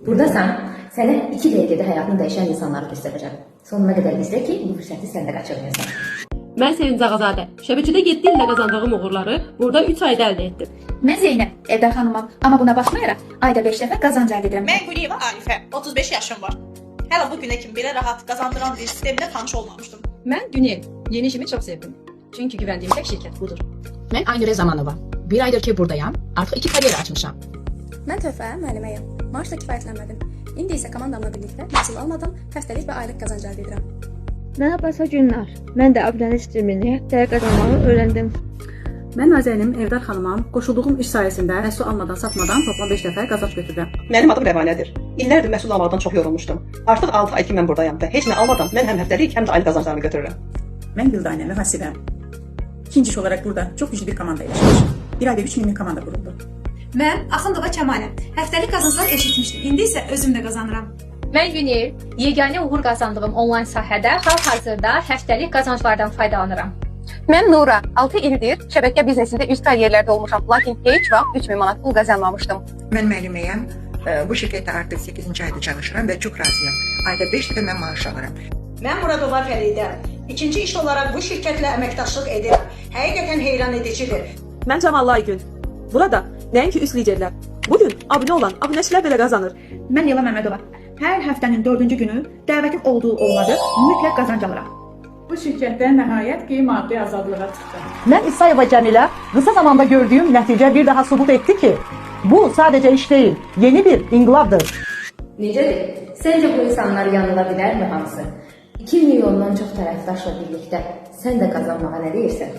Buradasan, sənə 2 dəqiqədə həyatını dəyişən insanları göstərəcəm. Sonuna qədər izlə ki, bu fürsəti sən də qaçırmayasan. Mən Sevinc Ağazadə. Şəbəkədə 7 illə qazandığım uğurları burada 3 ayda əldə etdim. Mən Zeynəb, evdə xanımam. Amma buna baxmayaraq, ayda 5 dəfə qazanc əldə edirəm. Mən Quliyeva Arifə, 35 yaşım var. Hələ bu günə kimi belə rahat qazandıran bir sistemlə tanış olmamışdım. Ben Günel. Yeni işimi çok sevdim. Çünkü güvendiğim tek şirket budur. Ben Aynure Zamanova. Bir aydır ki buradayım. Artık 2 kariyer açmışam. Mən Töhfə müəlliməyəm. Maaşla kifayətlənmədim. İndi isə komandamla birlikdə məhsul almadan həftəlik və aylıq qazanc əldə edirəm. Merhaba Günler. Ben de abunəlik sistemini değer kazanmayı öğrendim. Mən Azəlim, evdar xanımam. Qoşulduğum iş sayəsində məhsul almadan, satmadan toplam 5 dəfə qazanc götürdüm. Mənim adım Rəvanədir. İllərdir məhsul almadan çox yorulmuşdum. Artıq 6 ay ki mən buradayam və heç nə almadan mən həm həftəlik, həm də aylık qazanclarını götürürəm. Mən Güldanə Mühasibəm. İkinci iş olarak burada çox güclü bir komanda ilə çalışıram. Bir ayda 3 minlik komanda quruldu. Mən Axundova Kəmaləm. Həftəlik qazanclar eşitmişdim. İndi isə özüm də qazanıram. Mən Günel, yeganə uğur qazandığım onlayn sahədə hal-hazırda həftəlik qazanclardan faydalanıram. Mən Nura, 6 ildir şəbəkə biznesində üst kariyerlərdə olmuşam, lakin heç vaxt 3000 manat pul qazanmamışdım. Mən müəlliməyəm. Bu şirkətdə artıq 8-ci ayda çalışıram və çox razıyam. Ayda 5 dəfə mən maaş alıram. Mən Muradova Fəridə. İkinci iş olaraq bu şirkətlə əməkdaşlıq edirəm. Həqiqətən heyran edicidir. Mən Camal Aygün. Burada nəinki üst liderlər. Bugün abunə olan abunəçilər belə qazanır. Mən Yela Məmmədova. Hər həftənin 4-cü günü dəvətim olduğu olmadı, mütləq qazanc alıram. Bu şirkətdə nəhayət ki, maddi azadlığa çıxdım. Mən İsayeva Cəmilə qısa zamanda gördüyüm nəticə bir daha sübut etdi ki, bu sadəcə iş deyil, yeni bir inqilabdır. Necədir? Səncə bu insanlar yanıla bilərmi hamısı? 2 milyondan çox tərəfdaşla birlikdə sən də qazanmağa nə deyirsən?